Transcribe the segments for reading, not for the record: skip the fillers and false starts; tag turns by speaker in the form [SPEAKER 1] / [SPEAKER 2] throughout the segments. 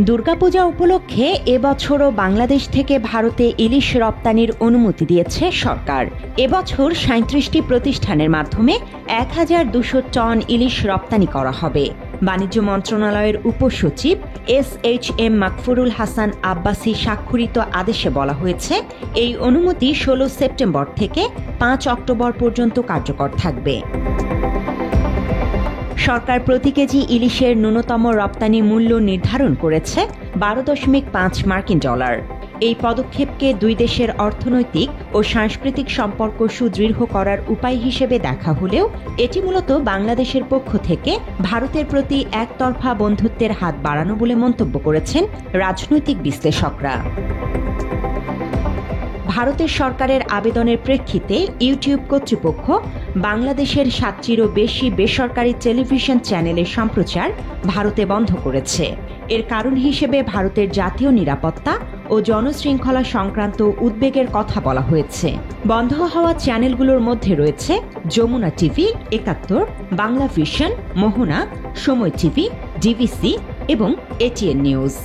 [SPEAKER 1] দুর্গাপূজা উপলক্ষে এবছরও বাংলাদেশ থেকে ভারতে ইলিশ রপ্তানির অনুমতি দিয়েছে সরকার। এবছর ৩৭টি প্রতিষ্ঠানের মাধ্যমে ১,২০০ টন ইলিশ রপ্তানি করা হবে। বাণিজ্য মন্ত্রণালয়ের উপসচিব SHM মাকফুরুল হাসান আব্বাসী স্বাক্ষরিত আদেশে বলা হয়েছে, এই অনুমতি ১৬ সেপ্টেম্বর থেকে ৫ অক্টোবর পর্যন্ত কার্যকর থাকবে। সরকার প্রতি কেজি ইলিশের ন্যূনতম রপ্তানি মূল্য নির্ধারণ করেছে $১২.৫ মার্কিন। এই পদক্ষেপকে দুই দেশের অর্থনৈতিক ও সাংস্কৃতিক সম্পর্ক সুদৃঢ় করার উপায় হিসেবে দেখা হলেও এটি মূলত বাংলাদেশের পক্ষ থেকে ভারতের প্রতি একতরফা বন্ধুত্বের হাত বাড়ানো বলে মন্তব্য করেছেন রাজনৈতিক বিশ্লেষকরা। ভারতের সরকারের আবেদনের প্রেক্ষিতে ইউটিউব কর্তৃপক্ষ বাংলাদেশের ৭টিরও বেশি বেসরকারি টেলিভিশন চ্যানেলের সম্প্রচার ভারতে বন্ধ করেছে। এর কারণ হিসেবে ভারতের জাতীয় নিরাপত্তা ও জনশৃঙ্খলা সংক্রান্ত উদ্বেগের কথা বলা হয়েছে। বন্ধ হওয়া চ্যানেলগুলোর মধ্যে রয়েছে যমুনা টিভি, ৭১, বাংলা ভিশন, মোহনা, সময় টিভি, ডিভিসি এবং ATN নিউজ।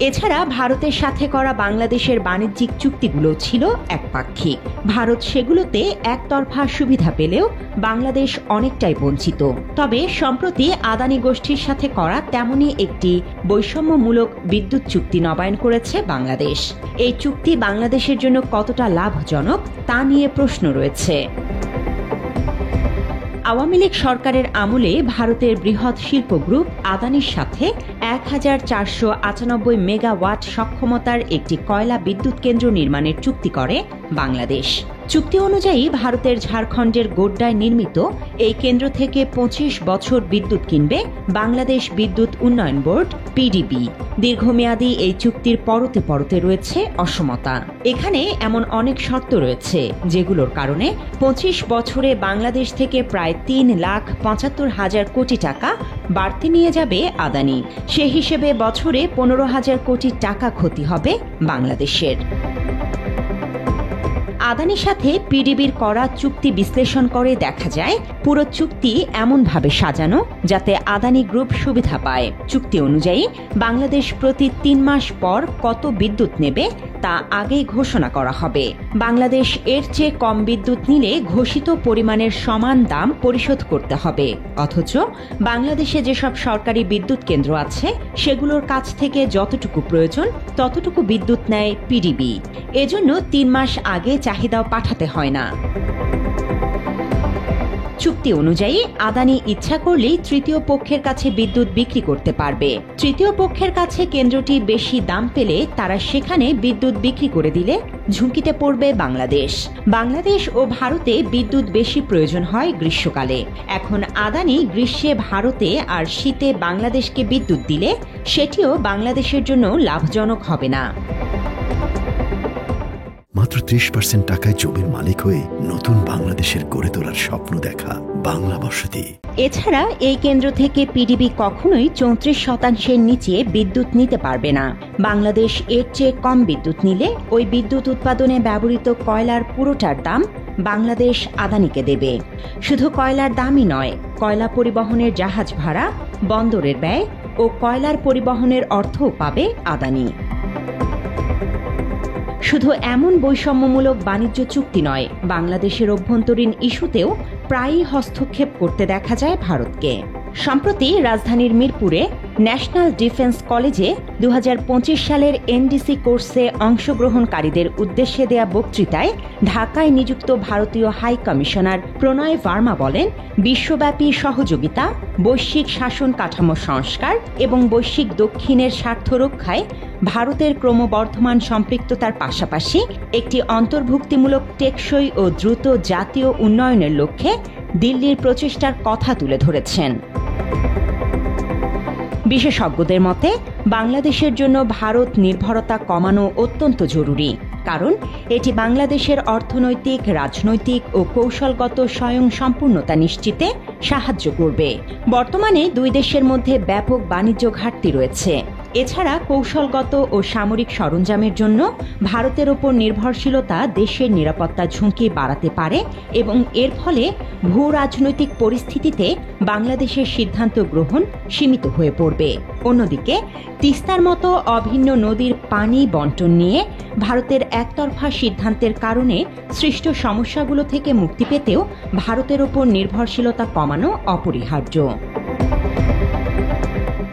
[SPEAKER 1] এছাড়া ভারতের সাথে করা বাংলাদেশের বাণিজ্যিক চুক্তিগুলো ছিল একপাক্ষিক। ভারত সেগুলোতে একতরফা সুবিধা পেলেও বাংলাদেশ অনেকটাই বঞ্চিত। তবে সম্প্রতি আদানি গোষ্ঠীর সাথে করা তেমনই একটি বৈষম্যমূলক বিদ্যুৎ চুক্তি নবায়ন করেছে বাংলাদেশ। এই চুক্তি বাংলাদেশের জন্য কতটা লাভজনক তা নিয়ে প্রশ্ন রয়েছে। আওয়ামী লীগ সরকারের আমলে ভারতের বৃহৎ শিল্প গ্রুপ আদানির সাথে ১,৪৯৮ মেগাওয়াট সক্ষমতার একটি কয়লা বিদ্যুৎ কেন্দ্র নির্মাণের চুক্তি করে বাংলাদেশ। চুক্তি অনুযায়ী ভারতের ঝাড়খণ্ডের গোড্ডায় নির্মিত এই কেন্দ্র থেকে ২৫ বছর বিদ্যুৎ কিনবে বাংলাদেশ বিদ্যুৎ উন্নয়ন বোর্ড PDB। দীর্ঘমেয়াদী এই চুক্তির পরতে পরতে রয়েছে অসমতা। এখানে এমন অনেক শর্ত রয়েছে যেগুলোর কারণে ২৫ বছরে বাংলাদেশ থেকে প্রায় ৩,৭৫,০০০ কোটি টাকা বাড়তি নিয়ে যাবে আদানি। সে হিসেবে বছরে ১৫,০০০ কোটি টাকা ক্ষতি হবে বাংলাদেশের। আদানির সাথে PDBর করা চুক্তি বিশ্লেষণ করে দেখা যায়, পুরো চুক্তি এমনভাবে সাজানো যাতে আদানি গ্রুপ সুবিধা পায়। চুক্তি অনুযায়ী বাংলাদেশ প্রতি ৩ মাস পর কত বিদ্যুৎ নেবে তা আগেই ঘোষণা করা হবে। বাংলাদেশ এর চেয়ে কম বিদ্যুৎ নিলে ঘোষিত পরিমাণের সমান দাম পরিশোধ করতে হবে। অথচ বাংলাদেশে যেসব সরকারি বিদ্যুৎ কেন্দ্র আছে সেগুলোর কাছ থেকে যতটুকু প্রয়োজন ততটুকু বিদ্যুৎ নেয় PDB। এজন্য ৩ মাস আগে চাহিদাও পাঠাতে হয় না। চুক্তি অনুযায়ী আদানি ইচ্ছা করলেই তৃতীয় পক্ষের কাছে বিদ্যুৎ বিক্রি করতে পারবে। তৃতীয় পক্ষের কাছে কেন্দ্রটি বেশি দাম পেলে তারা সেখানে বিদ্যুৎ বিক্রি করে দিলে ঝুঁকিতে পড়বে বাংলাদেশ। বাংলাদেশ ও ভারতে বিদ্যুৎ বেশি প্রয়োজন হয় গ্রীষ্মকালে। এখন আদানি গ্রীষ্মে ভারতে আর শীতে বাংলাদেশকে বিদ্যুৎ দিলে সেটিও বাংলাদেশের জন্য লাভজনক হবে না।
[SPEAKER 2] মাত্র ৩০% টাকায় জমির মালিক হয়ে নতুন বাংলাদেশের গড়ে তোলার স্বপ্ন দেখা বাংলা বসতি।
[SPEAKER 1] এছাড়া এই কেন্দ্র থেকে PDB কখনোই ৩৪% নিচে বিদ্যুৎ নিতে পারবে না। বাংলাদেশ এর চেয়ে কম বিদ্যুৎ নিলে ওই বিদ্যুৎ উৎপাদনে ব্যবহৃত কয়লার পুরোটার দাম বাংলাদেশ আদানিকে দেবে। শুধু কয়লার দামই নয়, কয়লা পরিবহনের জাহাজ ভাড়া, বন্দরের ব্যয় ও কয়লার পরিবহনের অর্থও পাবে আদানি। শুধু এমন বৈষম্যমূলক বাণিজ্য চুক্তি নয়, বাংলাদেশের অভ্যন্তরীণ ইস্যুতেও প্রায়ই হস্তক্ষেপ করতে দেখা যায় ভারতকে। সম্প্রতি রাজধানীর মিরপুরে ন্যাশনাল ডিফেন্স কলেজে ২০২৫ সালের NDC কোর্সে অংশগ্রহণকারীদের উদ্দেশ্যে দেয়া বক্তৃতায় ঢাকায় নিযুক্ত ভারতীয় হাই কমিশনার প্রণয় ভার্মা বলেন, বিশ্বব্যাপী সহযোগিতা, বৈশ্বিক শাসন কাঠামো সংস্কার এবং বৈশ্বিক দক্ষিণের স্বার্থ রক্ষায় ভারতের ক্রমবর্ধমান সম্পৃক্ততার পাশাপাশি একটি অন্তর্ভুক্তিমূলক টেকসই ও দ্রুত জাতীয় উন্নয়নের লক্ষ্যে দিল্লির প্রচেষ্টার কথা তুলে ধরেছেন। বিশেষজ্ঞদের মতে বাংলাদেশের জন্য ভারত নির্ভরতা কমানো অত্যন্ত জরুরি, কারণ এটি বাংলাদেশের অর্থনৈতিক, রাজনৈতিক ও কৌশলগত স্বয়ংসম্পূর্ণতা নিশ্চিতে সাহায্য করবে। বর্তমানে দুই দেশের মধ্যে ব্যাপক বাণিজ্য ঘাটতি রয়েছে। এছাড়া কৌশলগত ও সামরিক সরঞ্জামের জন্য ভারতের ওপর নির্ভরশীলতা দেশের নিরাপত্তা ঝুঁকি বাড়াতে পারে এবং এর ফলে ভূ রাজনৈতিক পরিস্থিতিতে বাংলাদেশের সিদ্ধান্ত গ্রহণ সীমিত হয়ে পড়বে। অন্যদিকে তিস্তার মতো অভিন্ন নদীর পানি বণ্টন নিয়ে ভারতের একতরফা সিদ্ধান্তের কারণে সৃষ্ট সমস্যাগুলো থেকে মুক্তি পেতেও ভারতের ওপর নির্ভরশীলতা কমানো অপরিহার্য।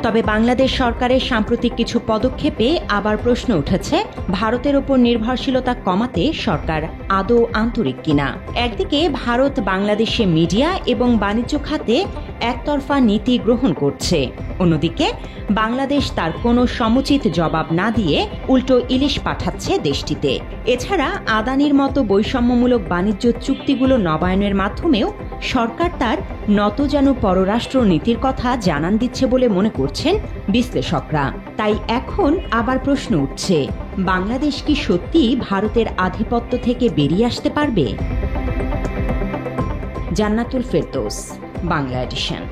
[SPEAKER 1] তবে বাংলাদেশ সরকারের সাম্প্রতিক কিছু পদক্ষেপে আবার প্রশ্ন উঠেছে, ভারতের ওপর নির্ভরশীলতা কমাতে সরকার আদৌ আন্তরিক কিনা। একদিকে ভারত বাংলাদেশে মিডিয়া এবং বাণিজ্য খাতে একতরফা নীতি গ্রহণ করছে, অন্যদিকে বাংলাদেশ তার কোনো সমুচিত জবাব না দিয়ে উল্টো ইলিশ পাঠাচ্ছে দেশটিতে। এছাড়া আদানির মতো বৈষম্যমূলক বাণিজ্য চুক্তিগুলো নবায়নের মাধ্যমেও সরকার তার নতজানু পররাষ্ট্র নীতির কথা জানান দিচ্ছে বলে মনে করছেন বিশ্লেষকরা। তাই এখন আবার প্রশ্ন উঠছে, বাংলাদেশ কি সত্যি ভারতের আধিপত্য থেকে বেরিয়ে আসতে পারবে? জান্নাতুল ফেরদৌস, বাংলা এডিশন।